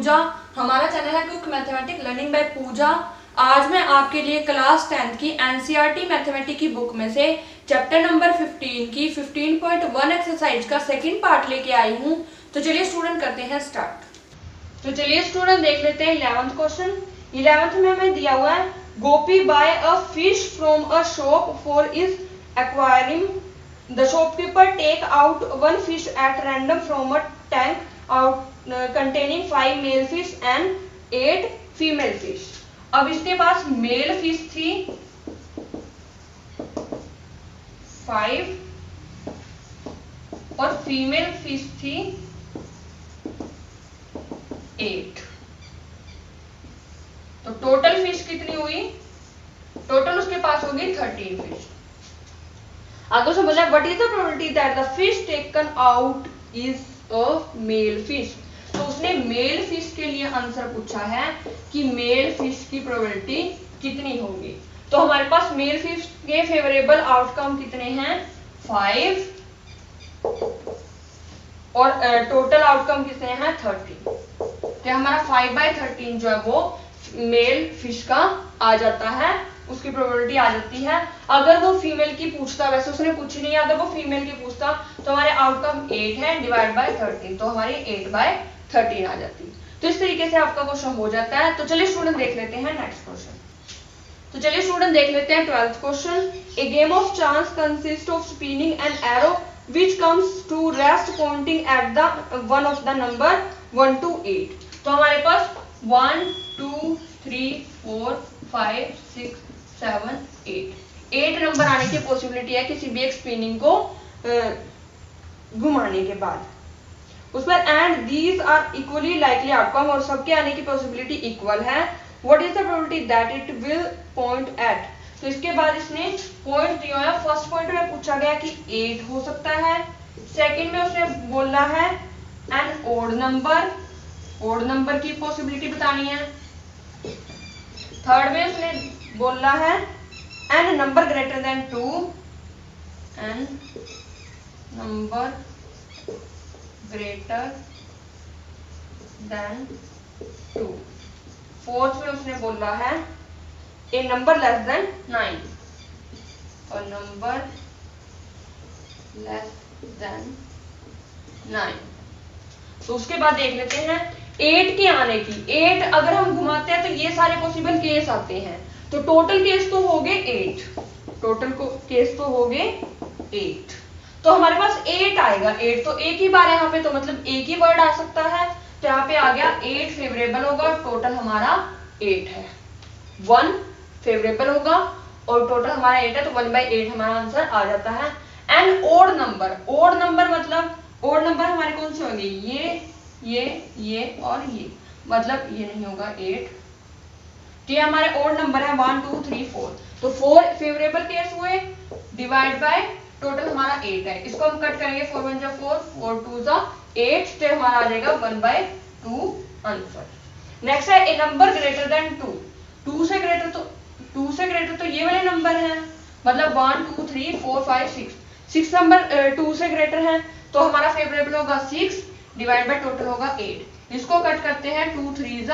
पूजा। हमारा चैनल है quick mathematics learning by पूजा। आज मैं आपके लिए क्लास 10th की एनसीईआरटी मैथमेटिक्स की बुक में से चैप्टर नंबर 15 की 15.1 एक्सरसाइज का सेकंड पार्ट लेके आई हूँ। तो चलिए स्टूडेंट करते हैं स्टार्ट। तो चलिए स्टूडेंट देख लेते हैं 11th क्वेश्चन। 11th में हमें दिया हुआ है Gopi buy a fish from a shop for is acquiring. The shopkeeper take out one fish at random from a tank containing 5 male fish and 8 female fish. अब इसके पास मेल फिश थी 5 और female fish थी 8। तो टोटल फिश कितनी हुई? Total उसके पास होगी 13 फिश। आगे से बोला what is the probability that the fish taken out is a male fish. तो उसने मेल फिश के लिए आंसर पूछा है कि मेल फिश की प्रोबेबिलिटी कितनी होगी। तो हमारे पास मेल फिश के फेवरेबल आउटकम कितने हैं? 5 और टोटल आउटकम कितने हैं? 13। तो हमारा 5/13 जो है वो मेल फिश का आ जाता है, उसकी प्रोबेबिलिटी आ जाती है। अगर वो फीमेल की पूछता, वैसे उसने पूछी नहीं है, अगर वो फीमेल की पूछता तो हमारे आउटकम 8 है डिवाइड बाय 13, तो हमारी 8/13 आ जाती। तो इस तरीके से आपका क्वेश्चन हो जाता है। तो चलिए स्टूडेंट देख लेते हैं नेक्स्ट क्वेश्चन। तो चलिए स्टूडेंट देख लेते हैं 12th question. A game of chance consist of spinning an arrow which comes to rest pointing at the one of the number 1 to 8। तो हमारे पास 1 2 3 4 5 6 7 8 नंबर आने की पॉसिबिलिटी है किसी भी एक स्पिनिंग को घुमाने के बाद। उसमें and these are equally likely outcome, और सबके आने की पॉसिबिलिटी इक्वल है। What is the probability that it will point at. तो इसके बाद इसने पॉइंट दिया है। फर्स्ट पॉइंट में पूछा गया कि 8 हो सकता है। सेकंड में उसने बोला है एन ओड नंबर की पॉसिबिलिटी बतानी है। थर्ड में उसने बोला है an number greater than 2, an number greater than 2। Fourth में उसने बोला है ए नंबर लेस देन 9 और नंबर लेस देन 9। तो उसके बाद देख लेते हैं 8 के आने की। 8 अगर हम घुमाते हैं तो ये सारे पॉसिबल केस आते हैं। तो टोटल केस तो हो गए 8, टोटल केस तो हो गए 8। तो हमारे पास 8 आएगा। 8 तो एक ही बार है यहाँ पे, तो मतलब एक ही वर्ड आ सकता है। तो यहाँ पे आ गया 8 फेवरेबल होगा, टोटल हमारा 8 है। 1 फेवरेबल होगा और टोटल हमारा 8 है, तो 1/8 हमारा आंसर आ जाता है। एंड ओड नंबर मतलब ओड नंबर हमारे कौन से होंगे? ये और ये, मतलब ये नहीं होगा 8। ये हमारे ओड नंबर है 1 2 3 4। तो 4 फेवरेबल केस हुए डिवाइड बाय टोटल हमारा 8 है। इसको हम कट करेंगे, 4 1 4 4 2 8, तो हमारा आ जाएगा 1/2 आंसर। नेक्स्ट है ए नंबर ग्रेटर देन 2। 2 से ग्रेटर तो ये वाले नंबर हैं, मतलब 1 2 3 4 5 6 नंबर 2 से ग्रेटर है, तो हमारा फेवरेबल होगा 6 डिवाइड बाय टोटल होगा 8। इसको कट करते हैं 2 3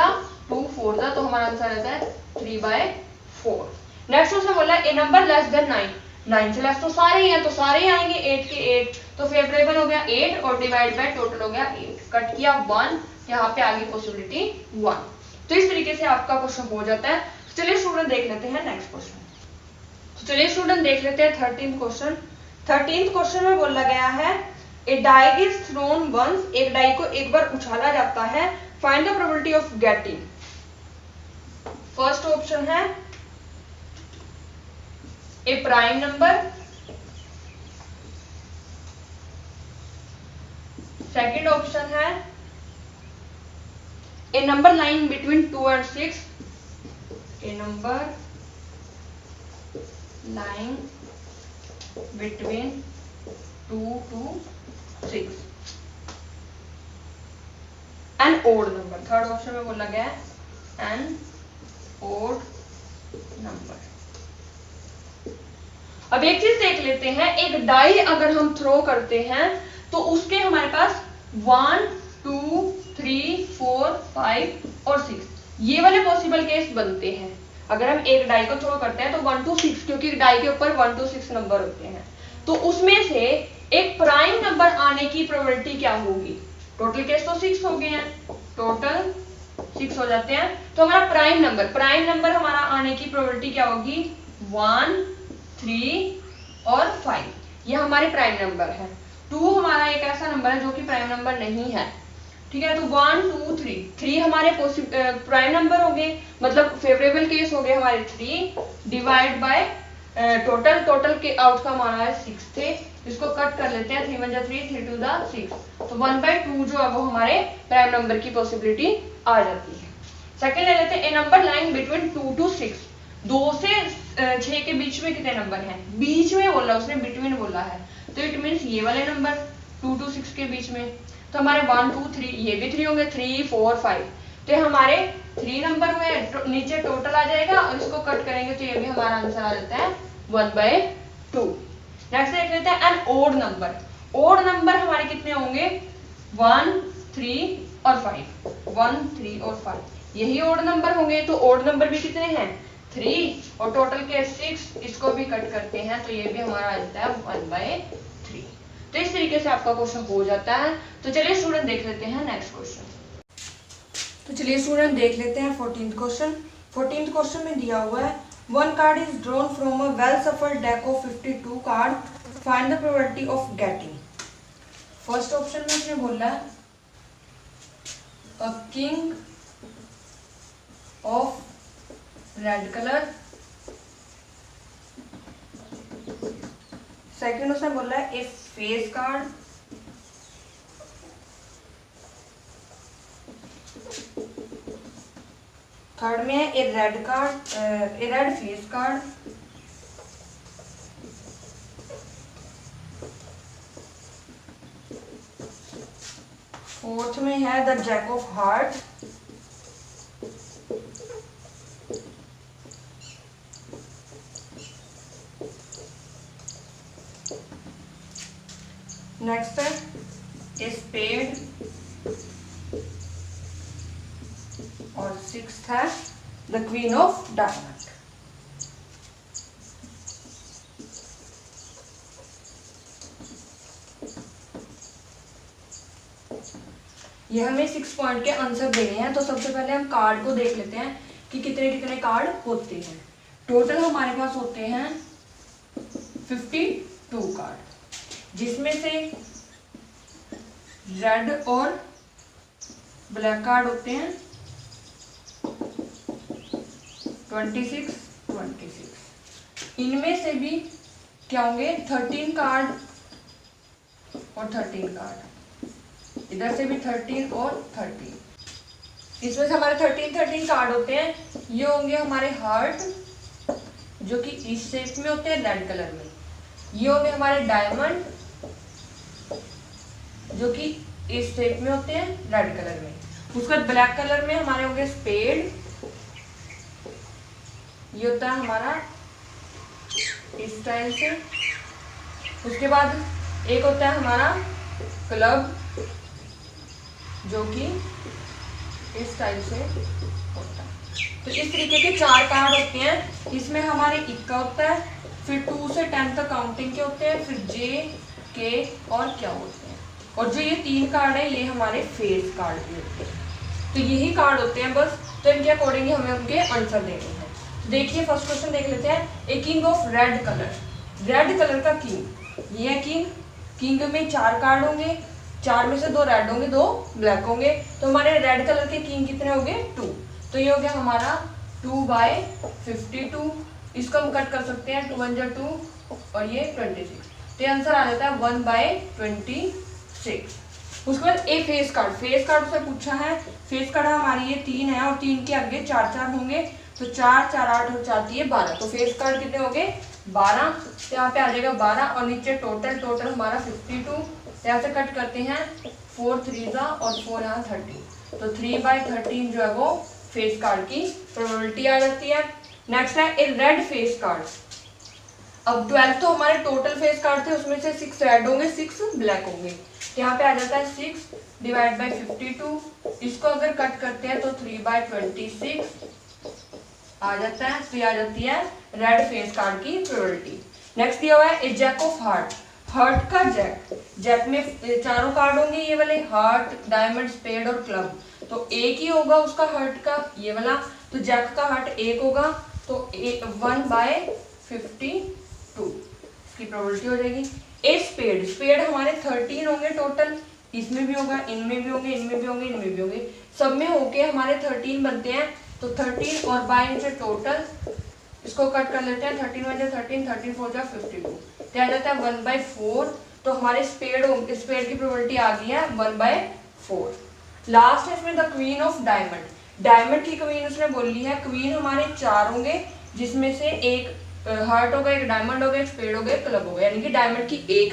2 4, तो हमारा आंसर आता है 3/4। नेक्स्ट उसने बोला ए नंबर लेस देन 9। 9 से लेस तो सारे ही हैं, तो सारे ही आएंगे 8 के 8, तो फेवरेबल हो गया 8 और डिवाइड बाय टोटल हो गया 8। कट किया 1, यहाँ पे आगे पॉसिबिलिटी 1। तो इस तरीके से आपका क्वेश्चन हो जाता है। चलिए स्टूडेंट देख लेते हैं नेक्स्ट क्वेश्चन। तो चलिए स्टूडेंट देख लेते हैं 13th क्वेश्चन। 13th क्वेश्चन में बोला गया है a die is thrown once. एक डाई को एक बार उछाला जाता है। Find the probability of getting. First option है a prime number, second option है a number line between 2 and 6, a number line between 2 to 6, an odd number. Third option में बोला गया है एन ओड नंबर। अब एक चीज देख लेते हैं, एक डाई अगर हम थ्रो करते हैं तो उसके हमारे पास 1 2 3, 4, 5 और 6, ये वाले पॉसिबल केस बनते हैं। अगर हम एक डाई को थ्रो करते हैं तो 1 to 6, क्योंकि डाई के ऊपर 1 to 6 नंबर होते हैं, तो उसमें से एक प्राइम नंबर आने की प्रोबेबिलिटी क्या होगी? टोटल केस तो 6 हो गए हैं, टोटल 6 हो जाते हैं, तो हमारा प्राइम नंबर हमारा आने की प्रोबेबिलिटी क्या होगी? 1, 3 और 5, ये हमारे प्राइम नंबर है। 2 हमारा एक ऐसा नंबर है जो कि प्राइम नंबर नहीं है, ठीक है। तो 1, 2, 3 हमारे प्राइम नंबर हो गए, मतलब फेवरेबल केस हो गए हमारे 3 डिवाइड बाय टोटल के आउटकम आ रहा है 6 थे, इसको कट कर लेते हैं, 3 1 जा 3, 3 2 जा 6, तो 1/2 जो है वो हमारे प्राइम नंबर की पॉसिबिलिटी आ जाती है। सेकंड ले लेते हैं, ए नंबर लाइंग बिटवीन 2 to 6, 2 से 6 के बीच में कितने नंबर हैं? बीच में बोला, उसने बिटवीन बोला है, तो इट मीन्स ये वाले नंबर 2 to 6 के बीच में, तो हमारे 1, 2, 3, ये भी 3 होंगे, 3, 4, 5, तो हमारे 3 नंबर हुए, नीचे टोटल आ जाएगा और इसको कट करेंगे तो ये भी हमारा आंसर आ जाता है 1/2। नेक्स्ट देख लेते हैं an odd number. Odd number हमारे कितने होंगे? 1, 3 और 5, 1, 3 और 5, यही ओड नंबर होंगे, तो ओड नंबर भी कितने हैं? 3 और टोटल के 6, इसको भी कट करते हैं तो ये भी हमारा आ जाता है 1/3। तो इस तरीके से आपका क्वेश्चन हो जाता है। तो चलिए स्टूडेंट देख लेते हैं नेक्स्ट क्वेश्चन। तो चलिए स्टूडेंट देख लेते हैं 14th क्वेश्चन। 14th क्वेश्चन में दिया हुआ है, one card is drawn from a well shuffled deck of 52 card, find the probability of getting. First option में उसने बोला है a king of red colour, second उसने बोला है ए फेस कार्ड, थर्ड में है a red card, a red face card, fourth में है the jack of heart, next है ए स्पेड, और सिक्स्थ है द क्वीन ऑफ डायमंड। ये हमें 6 पॉइंट के आंसर देने हैं। तो सबसे पहले हम कार्ड को देख लेते हैं कि कितने कितने कार्ड होते हैं। टोटल हमारे पास होते हैं 52 कार्ड, जिसमें से रेड और ब्लैक कार्ड होते हैं 26। इनमें से भी क्या होंगे 13 कार्ड और 13 कार्ड, इधर से भी 13 और 13, इसमें से हमारे 13 कार्ड होते हैं। ये होंगे हमारे हार्ट जो कि इस शेप में होते हैं रेड कलर में, ये होंगे हमारे डायमंड जो कि इस शेप में होते हैं रेड कलर में। उसके बाद ब्लैक कलर में हमारे होंगे स्पेड, ये होता है हमारा इस स्टाइल से। उसके बाद एक होता है हमारा क्लब जो कि इस टाइप से होता है। तो इस तरीके के 4 कार्ड होते हैं। इसमें हमारे इक्का होता है, फिर 2 से 10 तक काउंटिंग के होते हैं, फिर जे के और क्या होते हैं, और जो ये 3 कार्ड है ये हमारे फेस कार्ड भी होते हैं। तो यही कार्ड होते हैं बस, तो इनके अकॉर्डिंग हमें उनके आंसर देने हैं। देखिए फर्स्ट क्वेश्चन देख लेते हैं। A king of red colour, red colour का किंग, ये है किंग। किंग में 4 कार्ड होंगे, 4 में से 2 रेड होंगे, 2 ब्लैक होंगे। तो हमारे रेड कलर के किंग कितने हो गए 2, तो ये हो गया हमारा 2/52। इसको हम कट कर सकते हैं, 2 1 जा 2 और ये 26, तो आंसर आ जाता है 1/26। उसके बाद ए फेस कार्ड, फेस कार्ड से पूछा है। फेस कार्ड हमारी ये 3 है और 3 के आगे 4 होंगे, तो 4 4 8 और 4 3 12, तो फेस कार्ड कितने हो गए 12, तो यहाँ पे आ जाएगा 12 और नीचे टोटल हमारा 52। यहाँ से कट करते हैं 4 3 जा और 4 यहाँ 13, तो 3/13 जो है वो फेस कार्ड की प्रोबेबिलिटी आ जाती है। नेक्स्ट है ए रेड फेस कार्ड। अब 12 तो हमारे टोटल फेस कार्ड थे, उसमें से 6 रेड होंगे, 6 ब्लैक होंगे। यहाँ पे आ जाता है 6 डिवाइड बाई 52। इसको अगर कट करते हैं तो 3/26 आ जाता है। तो ये आ जाती है रेड फेस कार्ड की प्रोबेबिलिटी। नेक्स्ट दिया हुआ है ए जैक ऑफ हार्ट, हार्ट का जैक। जैक में चारों कार्ड होंगे, ये वाले हार्ट, डायमंड, स्पेड और क्लब। तो एक ही होगा उसका हार्ट का, ये वाला। तो जैक का हार्ट एक होगा, तो 1/52 इसकी प्रोबेबिलिटी हो जाएगी। ए स्पेड, स्पेड हमारे 13 होंगे टोटल, इसमें भी होगा, इनमें भी होंगे, इनमें भी होंगे, इनमें भी होंगे, सब में होके हमारे 13 बनते हैं। तो 13 और बाय से टोटल, इसको कट कर लेते हैं, 13 1 13, 13 4 52, तो आ जाता है 1/4। तो हमारे स्पेड की प्रोबेबिलिटी आ गई है 1/4। लास्ट है इसमें the queen of diamond, diamond की क्वीन उसने बोली है। क्वीन हमारे 4 होंगे, जिसमें से एक हार्ट होगा, एक डायमंड होगा, एक स्पेड होगा, एक क्लब होगा, यानी कि डायमंड की एक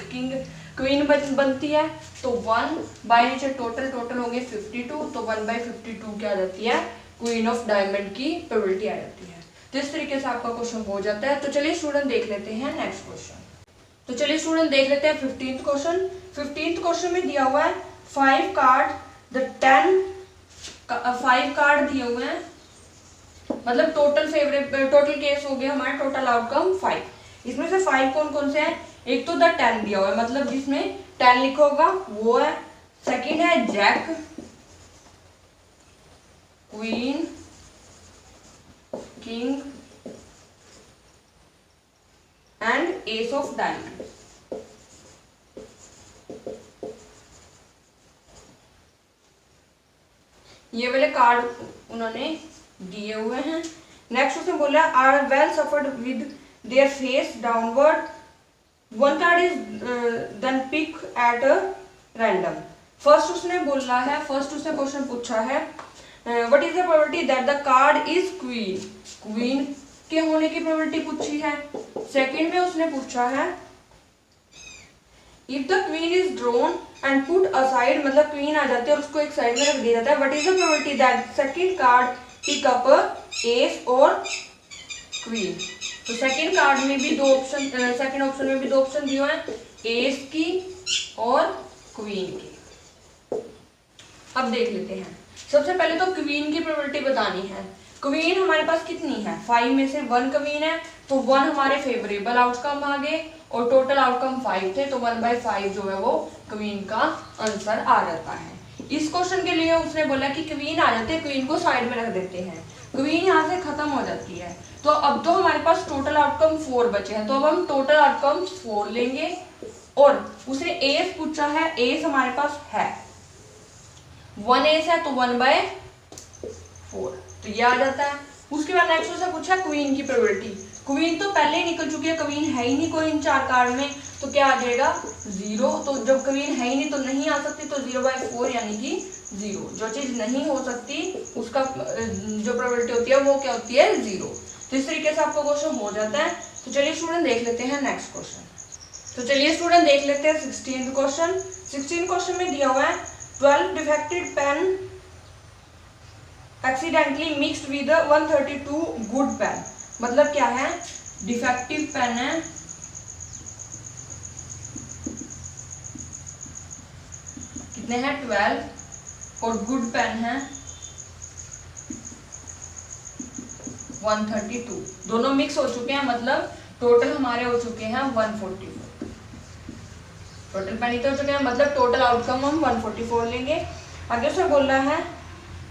क्वीन बनती है। तो 1/नीचे टोटल होंगे 52, तो 1/52 क्या आ जाती है, क्वीन ऑफ डायमंड की प्रोबेबिलिटी आ जाती है। तो इस तरीके से आपका क्वेश्चन हो जाता है। तो चलिए स्टूडेंट देख लेते हैं नेक्स्ट क्वेश्चन। तो चलिए स्टूडेंट देख लेते हैं 15th क्वेश्चन। 15th क्वेश्चन में दिया हुआ है 5 कार्ड, द 5 कार्ड दिए हुए हैं, मतलब टोटल केस हो गया हमारा, टोटल आउटकम 5। इसमें से 5 कौन कौन से हैं? एक तो द 10 दिया हुआ है, मतलब जिसमें 10 लिखा होगा वो है। सेकंड है jack, queen, king and ace of diamond. ये वाले कार्ड उन्होंने दिए हुए हैं। नेक्स्ट उसने बोला are well shuffled with their face downward, one card is then pick at random. First उसने क्वेश्चन पूछा है what is the probability that the card is queen, queen के होने की प्रोबेबिलिटी पूछी है। सेकंड में उसने पूछा है if the queen is drawn and put aside, मतलब क्वीन आ जाती है और उसको एक साइड में रख दिया जाता है, what is the probability that second card pick up ace और क्वीन। तो सेकंड कार्ड में भी सेकंड ऑप्शन में भी 2 ऑप्शन दिए हैं, एस की और क्वीन की। अब देख लेते हैं। सबसे पहले तो क्वीन की प्रोबेबिलिटी बतानी है। क्वीन हमारे पास कितनी है? 5 में से 1 क्वीन है, तो 1 हमारे फेवरेबल आउटकम आ गए और टोटल आउटकम 5 थे, तो 1/5 जो है वो क्वीन का आंसर आ जाता है। इस क्वेश्चन के लिए उसने बोला कि क्वीन आ जाते हैं, क्वीन को साइड में रख देते हैं, क्वीन यहाँ से खत्म हो जाती है। तो अब तो हमारे पास टोटल आउटकम 4 बचे हैं, तो अब हम टोटल आउटकम 4 लेंगे। और उसने एस पूछा है, एस हमारे पास है 1 एस है, तो 1/4, तो ये आ जाता है। उसके बाद नेक्स्ट उसने पूछा क्वीन की प्रोबेबिलिटी। क्वीन तो पहले ही निकल चुकी है, क्वीन है ही नहीं कोई इन 4 कार्ड में, तो क्या आ जाएगा 0। तो जब क्वीन है ही नहीं तो नहीं आ सकती, तो 0/4 यानी कि 0। जो चीज नहीं हो सकती उसका जो प्रोबेबिलिटी होती है वो क्या होती है 0। तो इस तरीके से आपका क्वेश्चन हो जाता है। तो चलिए स्टूडेंट देख लेते हैं नेक्स्ट क्वेश्चन। तो चलिए स्टूडेंट देख लेते हैं 16th क्वेश्चन। 16th क्वेश्चन में दिया हुआ है 12 defected pen accidentally mixed with 132 good pen. मतलब क्या है, डिफेक्टिव पेन है, कितने हैं 12, और गुड पेन है 132, दोनों मिक्स हो चुके हैं, मतलब टोटल हमारे हो चुके हैं 144। टोटल पेन इतने हो चुके हैं, मतलब टोटल आउटकम हम 144 लेंगे। आगे से बोल रहा है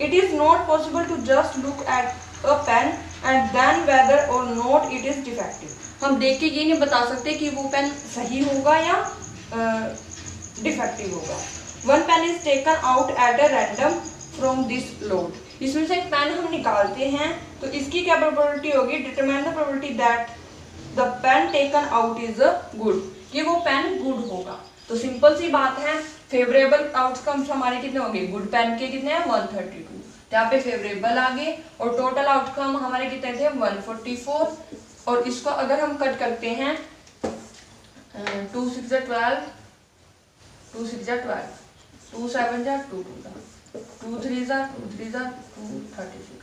it is not possible to just look at a pen and then whether or not it is defective. हम देख के ये नहीं बता सकते कि वो पेन सही होगा या डिफेक्टिव होगा। One pen is taken out at a random from this load. इसमें से एक पेन हम निकालते हैं, तो इसकी क्या प्रोबेबिलिटी होगी, determine the probability that the pen taken out is good, कि वो पेन गुड होगा। तो सिंपल सी बात है, फेवरेबल आउटकम्स हमारे कितने होंगे, गुड पेन के कितने हैं 132, तो यहाँ पे फेवरेबल आ गए, और टोटल आउटकम हमारे कितने थे 144। और इसको अगर हम कट करते हैं 2 6 12, 2 6 12, 2 7 2 2 2 3 2 3 2 36,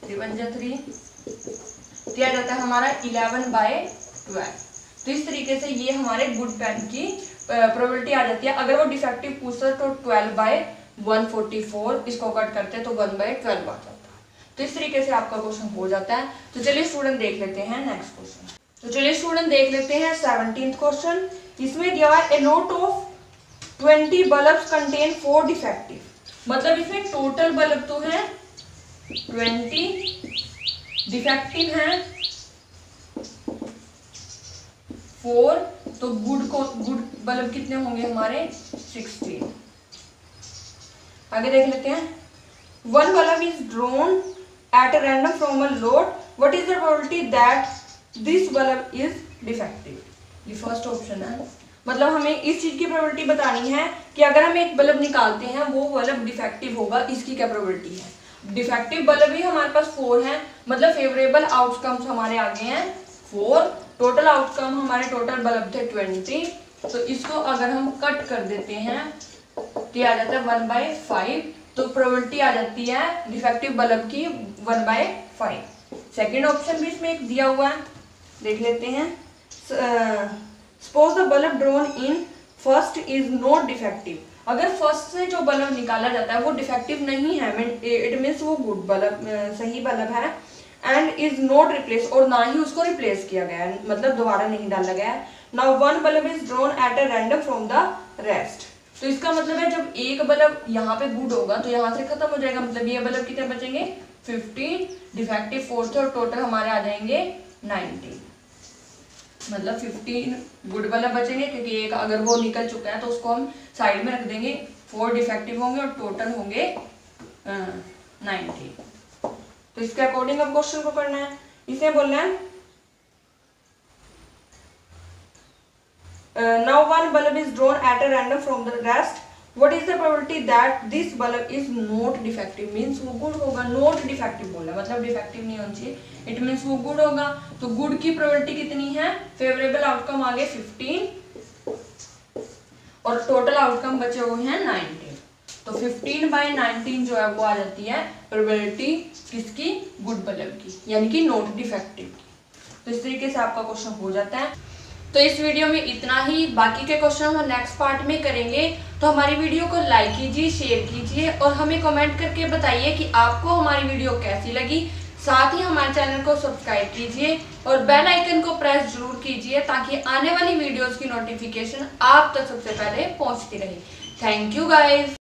3 1 3, दिया जाता है हमारा 11/12। तो इस तरीके से ये हमारे गुड पेन की प्रोबेबिलिटी आ जाती है। अगर वो डिफेक्टिव पूछता तो 12/144, इसको कट करते तो 1/12 आ जाता। तो इस तरीके से आपका क्वेश्चन हो जाता है। तो चलिए स्टूडेंट देख लेते हैं नेक्स्ट क्वेश्चन। तो चलिए स्टूडेंट देख लेते हैं 17th क्वेश्चन। इसमें दिया हुआ है a lot of 20 bulbs contain 4 defective, मतलब इसमें टोटल बल्ब तो है 20, डिफेक्टिव है 4, तो गुड बल्ब कितने होंगे हमारे 16। आगे देख लेते हैं। One bulb is drawn at random from a load, what is the probability that this bulb is defective. ये फर्स्ट ऑप्शन है, मतलब हमें इस चीज की प्रोबेबिलिटी बतानी है कि अगर हम एक बल्ब निकालते हैं वो बल्ब डिफेक्टिव होगा, इसकी क्या प्रोबेबिलिटी है। डिफेक्टिव बल्ब ही हमारे पास 4 है, मतलब फेवरेबल आउटकम्स हमारे आगे हैं 4, टोटल आउटकम हमारे टोटल बल्ब थे 20, तो इसको अगर हम कट कर देते हैं तो आ जाता है 1/5, तो प्रोबेबिलिटी आ जाती है डिफेक्टिव बल्ब की 1/5। सेकेंड ऑप्शन भी इसमें एक दिया हुआ है, देख लेते हैं। Suppose the bulb drawn in first is not defective, अगर फर्स्ट से जो बल्ब निकाला जाता है वो डिफेक्टिव नहीं है, इट मीन्स वो गुड बल्ब, सही बल्ब है, एंड इज नॉट रिप्लेस, और ना ही उसको रिप्लेस किया गया है, मतलब दोबारा नहीं डाला गया है। Now one bulb is drawn at a random from the rest, तो इसका मतलब है जब एक बल्ब यहाँ पे गुड होगा तो यहाँ से खत्म हो जाएगा, मतलब ये बल्ब कितने बचेंगे 15, डिफेक्टिव 4 थे और टोटल हमारे आ जाएंगे 90, मतलब 15 गुड बल्ब बचेंगे, क्योंकि एक अगर वो निकल चुका है तो उसको हम साइड में रख देंगे, 4 डिफेक्टिव होंगे और टोटल होंगे 90। तो इसके अकॉर्डिंग अब क्वेश्चन को करना है। इसे बोलना है now one bulb is drawn at a random from the rest, what is the probability that this bulb is not defective, means वो गुड होगा, नॉट डिफेक्टिव बोला मतलब डिफेक्टिव नहीं होना चाहिए, इट मींस वो गुड होगा। तो गुड की प्रोबेबिलिटी कितनी है, फेवरेबल आउटकम आ गए 15 और टोटल आउटकम बचे हुए हैं 90, तो 15/19 जो है वो आ जाती है प्रोबेबिलिटी किसकी, गुड बल्ब की, यानी कि नॉट डिफेक्टिव की। तो इस तरीके से आपका क्वेश्चन हो जाता है। तो इस वीडियो में इतना ही, बाकी के क्वेश्चन हम नेक्स्ट पार्ट में करेंगे। तो हमारी वीडियो को लाइक कीजिए, शेयर कीजिए और हमें कमेंट करके बताइए कि आपको हमारी वीडियो कैसी लगी। साथ ही हमारे चैनल को सब्सक्राइब कीजिए और बेल आइकन को प्रेस जरूर कीजिए ताकि आने वाली वीडियोस की नोटिफिकेशन आप तक सबसे पहले पहुंचती रहे। Thank you guys.